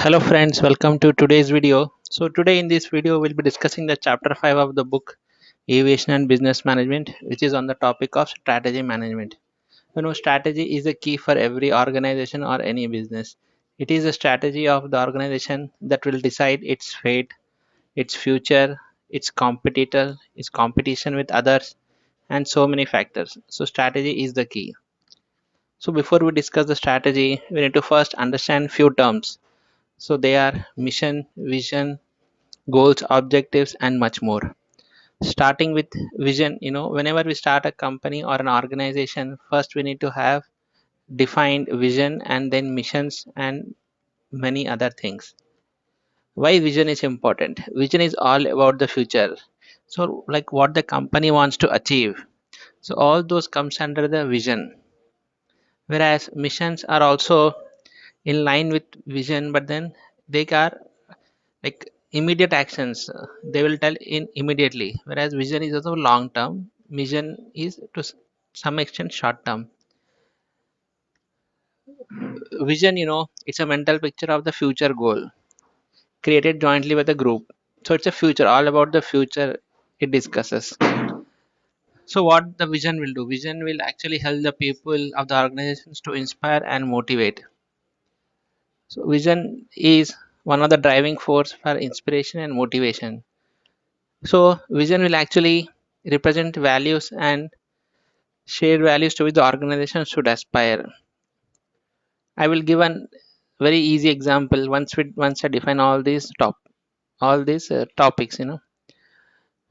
Hello friends, welcome to today's video. So today in this video we'll be discussing the chapter 5 of the book Aviation and Business Management, which is on the topic of strategy management. Strategy is a key for every organization or any business. It is a strategy of the organization that will decide its fate, its future, its competitor, its competition with others, and so many factors. So strategy is the key. So before we discuss the strategy, we need to first understand few terms. So they are mission, vision, goals, objectives, and much more. Starting with vision, whenever we start a company or an organization, first we need to have defined vision and then missions and many other things. Why vision is important? Vision is all about the future. So, like what the company wants to achieve. So, all those comes under the vision. Whereas missions are also in line with vision, but then they are like immediate actions, they will tell in immediately, whereas vision is also long term, vision is to some extent short term. Vision, it's a mental picture of the future goal created jointly with a group. So it's a future, all about the future it discusses. So what the vision will do, vision will actually help the people of the organizations to inspire and motivate. So vision is one of the driving force for inspiration and motivation. So vision will actually represent values and shared values to which the organization should aspire. I will give an very easy example once I define all these topics.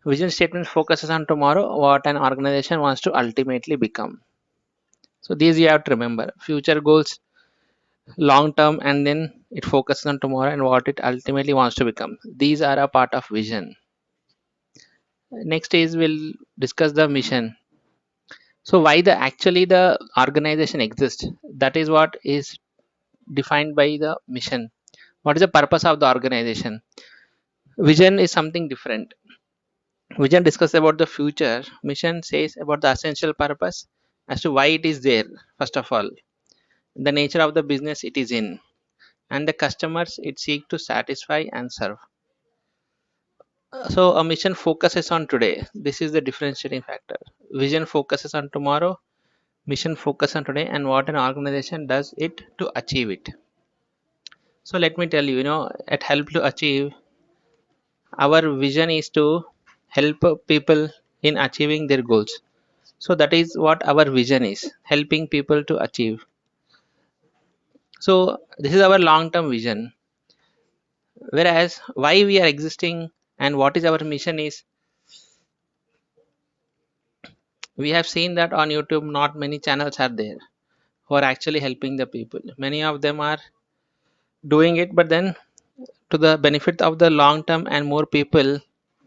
Vision statement focuses on tomorrow, what an organization wants to ultimately become. So these you have to remember. Future goals, long term, and then it focuses on tomorrow and what it ultimately wants to become. These are a part of vision. Next is we'll discuss the mission. So why the organization exists? That is what is defined by the mission. What is the purpose of the organization? Vision is something different. Vision discusses about the future. Mission says about the essential purpose as to why it is there. First of all, the nature of the business it is in, and the customers it seeks to satisfy and serve. So a mission focuses on today. This is the differentiating factor. Vision focuses on tomorrow. Mission focuses on today and what an organization does it to achieve it. So let me tell you, it help to achieve. Our vision is to help people in achieving their goals. So that is what our vision is, helping people to achieve. So this is our long term vision. Whereas why we are existing and what is our mission is, we have seen that on YouTube not many channels are there who are actually helping the people. Many of them are doing it, but then to the benefit of the long term and more people,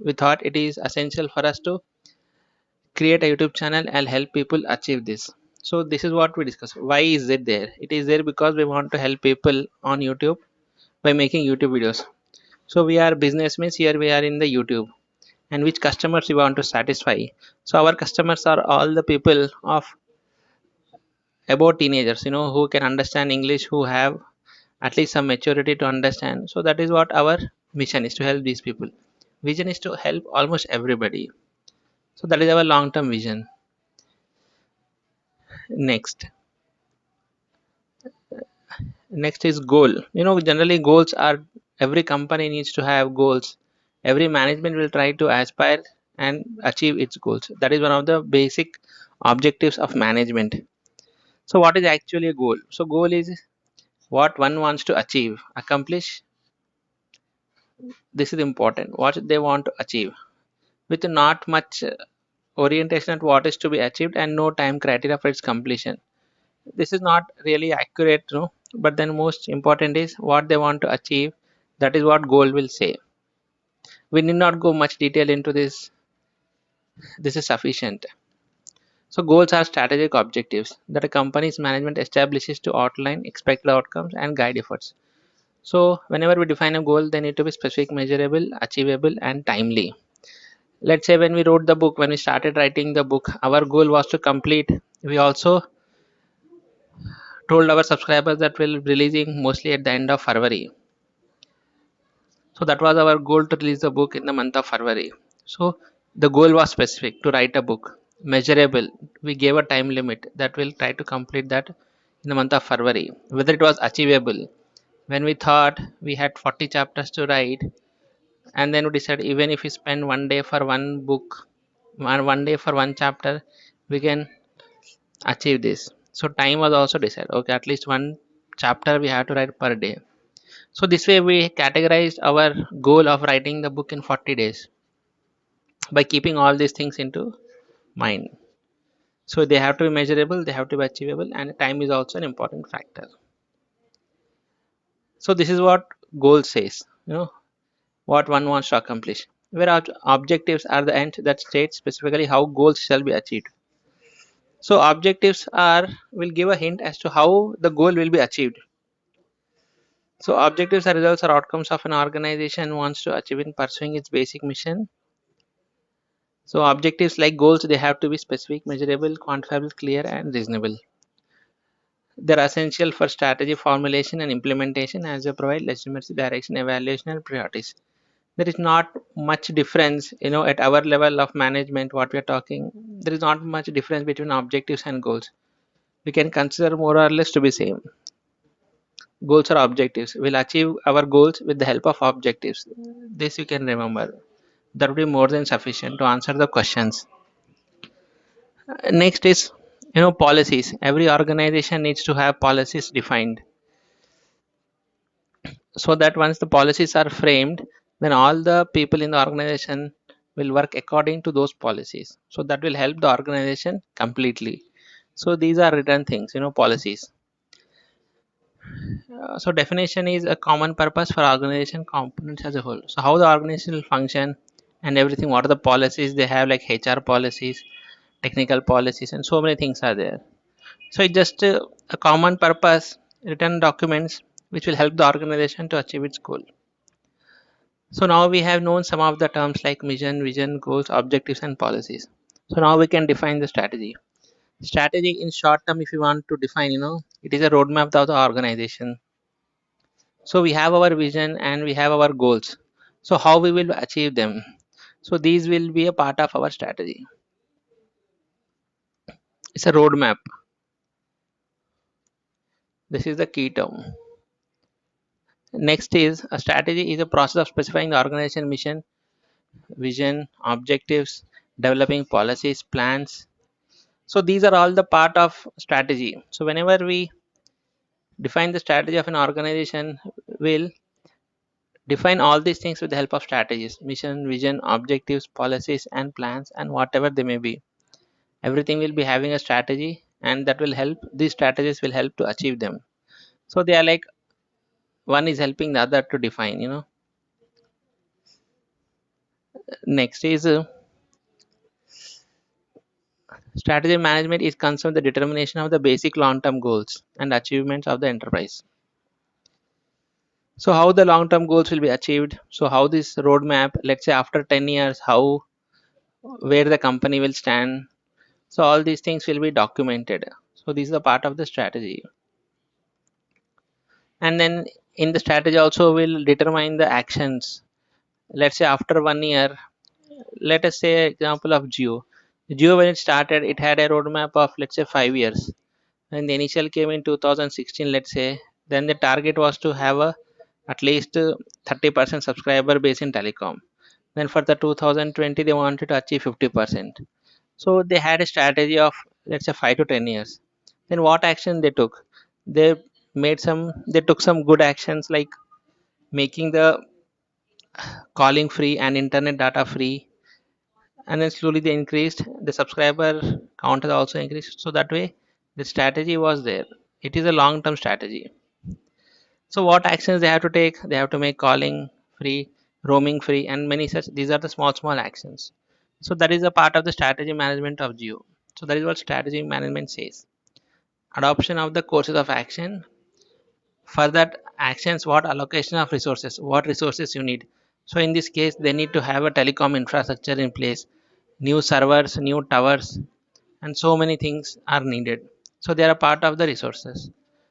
we thought it is essential for us to create a YouTube channel and help people achieve this. So this is what we discuss. Why is it there? It is there because we want to help people on YouTube by making YouTube videos. So we are businessmen here. We are in the YouTube, and which customers we want to satisfy. So our customers are all the people of about teenagers, who can understand English, who have at least some maturity to understand. So that is what our mission is, to help these people. Vision is to help almost everybody. So that is our long term vision. Next. Next is goal. Generally goals are, every company needs to have goals. Every management will try to aspire and achieve its goals. That is one of the basic objectives of management. So what is actually a goal? So goal is what one wants to achieve, accomplish. This is important, what they want to achieve, with not much orientation at what is to be achieved and no time criteria for its completion. This is not really accurate, but then most important is what they want to achieve. That is what goal will say. We need not go much detail into this. This is sufficient. So goals are strategic objectives that a company's management establishes to outline expected outcomes and guide efforts. So whenever we define a goal, they need to be specific, measurable, achievable, and timely. Let's say when we wrote the book, when we started writing the book, our goal was to complete. We also told our subscribers that we'll be releasing mostly at the end of February. So that was our goal, to release the book in the month of February. So the goal was specific, to write a book, measurable. We gave a time limit that we'll try to complete that in the month of February. Whether it was achievable, when we thought we had 40 chapters to write, and then we decided even if we spend one day for one book, one day for one chapter, we can achieve this. So time was also decided. Okay, at least one chapter we have to write per day. So this way we categorized our goal of writing the book in 40 days by keeping all these things into mind. So they have to be measurable, they have to be achievable, and time is also an important factor. So this is what goal says, what one wants to accomplish. Where objectives are the end that state specifically how goals shall be achieved. So objectives are will give a hint as to how the goal will be achieved. So objectives are results or outcomes of an organization wants to achieve in pursuing its basic mission. So objectives like goals, they have to be specific, measurable, quantifiable, clear, and reasonable. They're essential for strategy formulation and implementation as they provide legitimacy, direction, evaluation, and priorities. There is not much difference, at our level of management, what we are talking. There is not much difference between objectives and goals. We can consider more or less to be same. Goals or objectives. We'll achieve our goals with the help of objectives. This you can remember. That would be more than sufficient to answer the questions. Next is, policies. Every organization needs to have policies defined, so that once the policies are framed, then all the people in the organization will work according to those policies. So that will help the organization completely. So these are written things, policies. So definition is a common purpose for organization components as a whole. So how the organization will function and everything. What are the policies they have, like HR policies, technical policies, and so many things are there. So it's just a common purpose written documents which will help the organization to achieve its goal. So now we have known some of the terms like mission, vision, goals, objectives, and policies. So now we can define the strategy. Strategy in short term, if you want to define, it is a roadmap of the organization. So we have our vision and we have our goals. So how we will achieve them? So these will be a part of our strategy. It's a roadmap. This is the key term. Next is a strategy is a process of specifying the organization mission, vision, objectives, developing policies, plans. So these are all the part of strategy. So whenever we define the strategy of an organization, we'll define all these things with the help of strategies: mission, vision, objectives, policies, and plans, and whatever they may be. Everything will be having a strategy, and that will help. These strategies will help to achieve them. So they are like one is helping the other to define. Next is strategy management is concerned with the determination of the basic long-term goals and achievements of the enterprise. So how the long-term goals will be achieved? So how this roadmap, let's say after 10 years, how where the company will stand. So all these things will be documented. So this is a part of the strategy. And then in the strategy also will determine the actions. Let's say after 1 year, let us say example of Geo. Geo when it started, it had a roadmap of let's say 5 years. When the initial came in 2016, let's say, then the target was to have a at least 30% subscriber base in telecom. Then for the 2020 they wanted to achieve 50%. So they had a strategy of let's say 5 to 10 years. Then what action they took? They took some good actions like making the calling free and internet data free, and then slowly they increased the subscriber count has also increased. So that way the strategy was there. It is a long term strategy. So what actions they have to take? They have to make calling free, roaming free, and many such. These are the small actions. So that is a part of the strategy management of Geo. So that is what strategy management says. Adoption of the courses of action. For that actions, what allocation of resources? What resources you need? So in this case, they need to have a telecom infrastructure in place, new servers, new towers, and so many things are needed. So they are a part of the resources.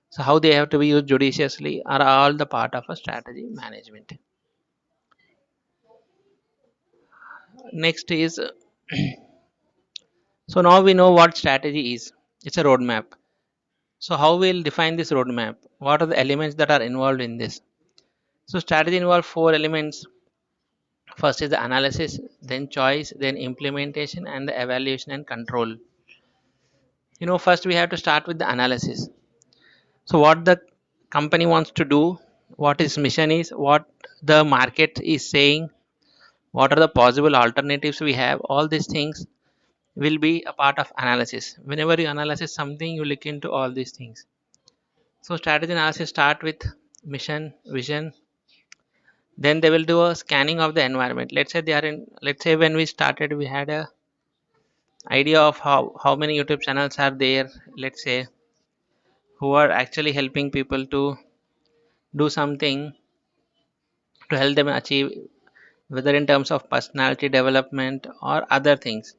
So how they have to be used judiciously are all the part of a strategy management. Next is so now we know what strategy is. It's a roadmap. So how we'll define this roadmap? What are the elements that are involved in this? So strategy involves four elements. First is the analysis, then choice, then implementation, and the evaluation and control. First we have to start with the analysis. So what the company wants to do, what its mission is, what the market is saying, what are the possible alternatives we have, all these things will be a part of analysis. Whenever you analyze something, you look into all these things. So strategy analysis start with mission, vision, then they will do a scanning of the environment. Let's say when we started we had a idea of how many YouTube channels are there, let's say, who are actually helping people to do something to help them achieve, whether in terms of personality development or other things.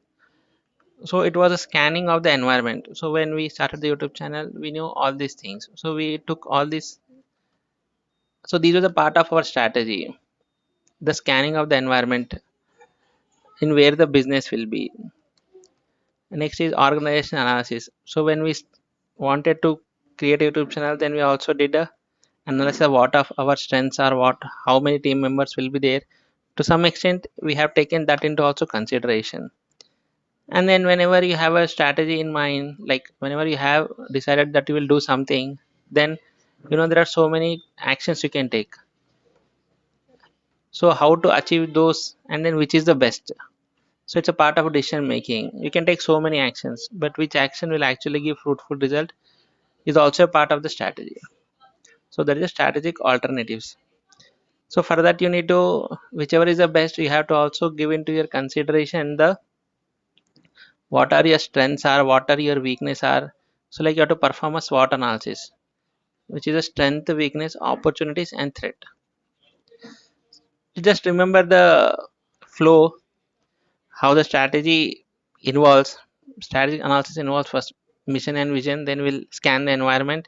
So it was a scanning of the environment. So when we started the YouTube channel, we knew all these things, so we took all this. So these were the part of our strategy, the scanning of the environment in where the business will be. Next is organization analysis. So when we wanted to create a YouTube channel, then we also did a analysis of what of our strengths are, what how many team members will be there. To some extent we have taken that into also consideration. And then whenever you have a strategy in mind, like whenever you have decided that you will do something, then there are so many actions you can take. So how to achieve those, and then which is the best. So it's a part of decision making. You can take so many actions, but which action will actually give fruitful result is also a part of the strategy. So there is a strategic alternatives. So for that you need to, whichever is the best, you have to also give into your consideration the what are your strengths are, what are your weakness are. So like you have to perform a SWOT analysis, which is a strength, weakness, opportunities and threat. You just remember the flow, how the strategy involves. Strategic analysis involves first mission and vision, then we'll scan the environment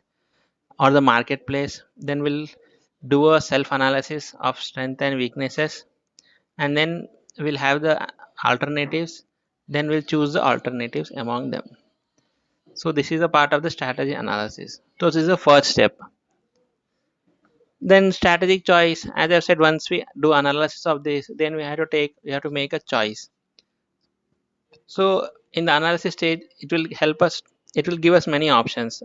or the marketplace, then we'll do a self analysis of strength and weaknesses, and then we'll have the alternatives, then we'll choose the alternatives among them. So this is a part of the strategy analysis. So this is the first step. Then strategic choice, as I said, once we do analysis of this, then we have to make a choice. So in the analysis stage, it will give us many options.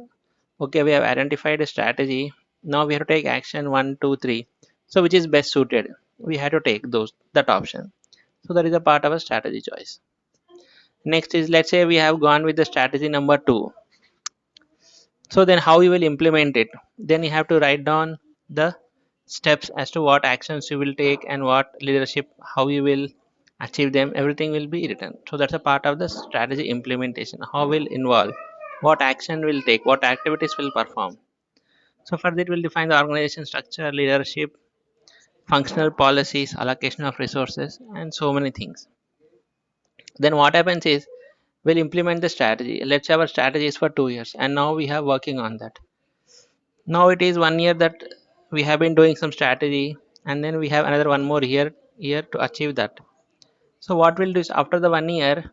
Okay, we have identified a strategy, now we have to take action 1 2 3. So which is best suited, we have to take that option. So that is a part of a strategy choice. Next is, let's say we have gone with the strategy number 2. So then how you will implement it, then you have to write down the steps as to what actions you will take and what leadership, how you will achieve them, everything will be written. So that's a part of the strategy implementation, how will involve, what action will take, what activities will perform. So further it will define the organization structure, leadership, functional policies, allocation of resources, and so many things. Then what happens is, we'll implement the strategy. Let's say our strategy is for 2 years and now we are working on that. Now it is 1 year that we have been doing some strategy, and then we have another one more year to achieve that. So what we'll do is, after the 1 year,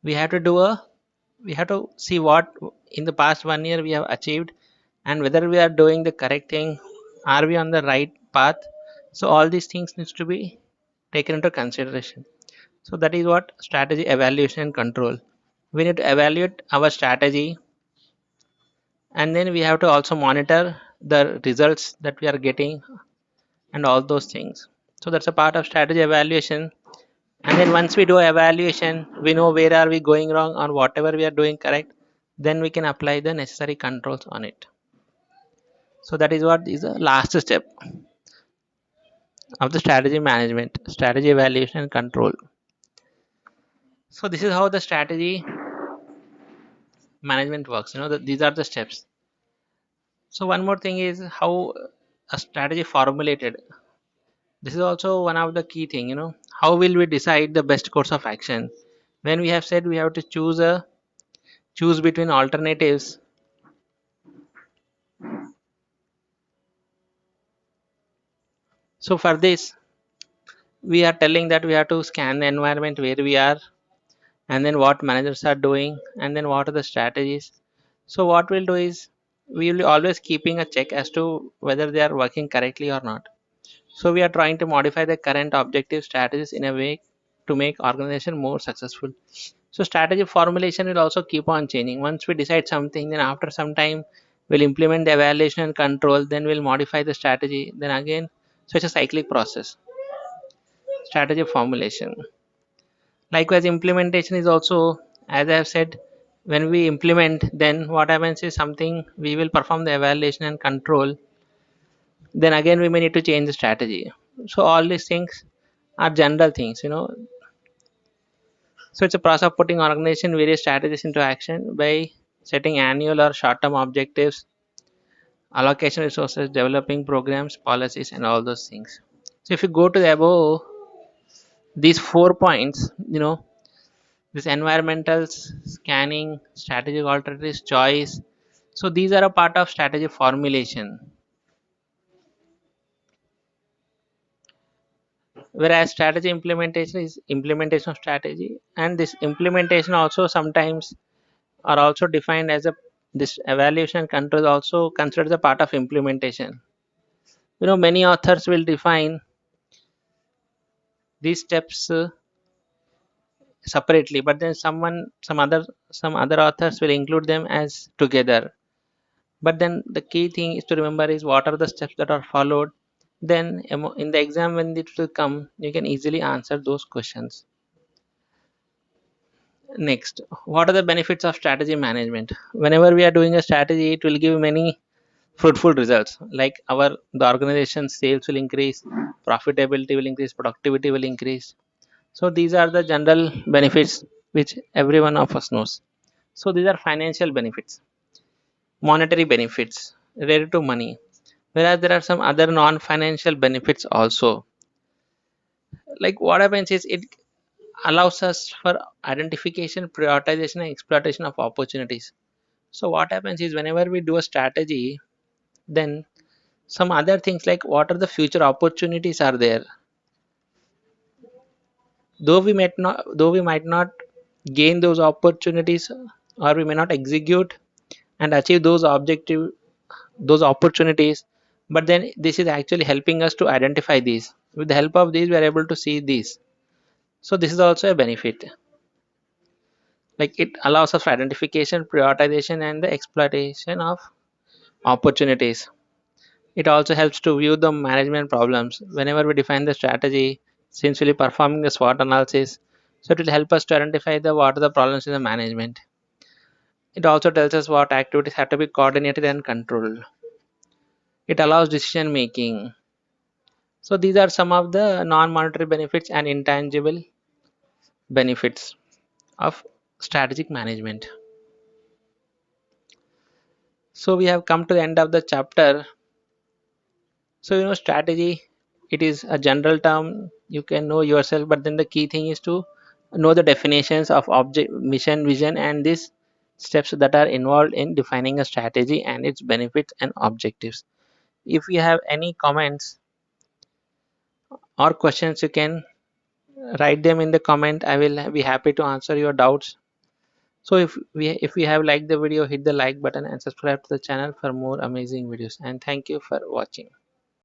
we have to do a we have to see what in the past 1 year we have achieved, and whether we are doing the correct thing, are we on the right path. So all these things needs to be taken into consideration. So that is what strategy evaluation and control. We need to evaluate our strategy, and then we have to also monitor the results that we are getting and all those things. So that's a part of strategy evaluation. And then once we do evaluation, we know where are we going wrong or whatever we are doing correct, then we can apply the necessary controls on it. So that is what is the last step of the strategy management, strategy evaluation and control. So this is how the strategy management works. These are the steps. So one more thing is how a strategy formulated. This is also one of the key thing. How will we decide the best course of action? When we have said we have to choose between alternatives. So for this, we are telling that we have to scan the environment where we are, and then what managers are doing, and then what are the strategies. So what we'll do is we will always keeping a check as to whether they are working correctly or not. So we are trying to modify the current objective strategies in a way to make organization more successful. So strategy formulation will also keep on changing. Once we decide something, then after some time we'll implement the evaluation and control, then we'll modify the strategy, then again. So it's a cyclic process. Strategy formulation. Likewise, implementation is also, as I have said, when we implement, then what happens is something we will perform the evaluation and control. Then again, we may need to change the strategy. So all these things are general things. So it's a process of putting organization various strategies into action by setting annual or short-term objectives, allocation resources, developing programs, policies, and all those things. So if you go to the above these 4 points, this environmental scanning, strategic alternatives, choice. So these are a part of strategy formulation. Whereas strategy implementation is implementation of strategy, and this implementation also sometimes are also defined as a this evaluation and control also considered a part of implementation. Many authors will define these steps separately, but then some other authors will include them as together. But then the key thing is to remember is what are the steps that are followed. Then in the exam when it will come, you can easily answer those questions. Next, what are the benefits of strategy management? Whenever we are doing a strategy, it will give many fruitful results, like the organization sales will increase, profitability will increase, productivity will increase. So these are the general benefits which every one of us knows. So these are financial benefits, monetary benefits related to money, whereas there are some other non-financial benefits also. Like what happens is it allows us for identification, prioritization, and exploitation of opportunities. So what happens is whenever we do a strategy, then some other things like what are the future opportunities are there. Though we might not gain those opportunities, or we may not execute and achieve those opportunities, but then this is actually helping us to identify these. With the help of these, we are able to see these. So this is also a benefit. Like it allows us for identification, prioritization, and the exploitation of opportunities. It also helps to view the management problems. Whenever we define the strategy, since we'll be performing the SWOT analysis, so it will help us to identify the what are the problems in the management. It also tells us what activities have to be coordinated and controlled. It allows decision making. So these are some of the non-monetary benefits and intangible benefits of strategic management. So we have come to the end of the chapter. So strategy, it is a general term. You can know yourself, but then the key thing is to know the definitions of object, mission, vision, and these steps that are involved in defining a strategy and its benefits and objectives. If you have any comments or questions, you can write them in the comment. I will be happy to answer your doubts. So if you have liked the video, hit the like button and subscribe to the channel for more amazing videos. And thank you for watching.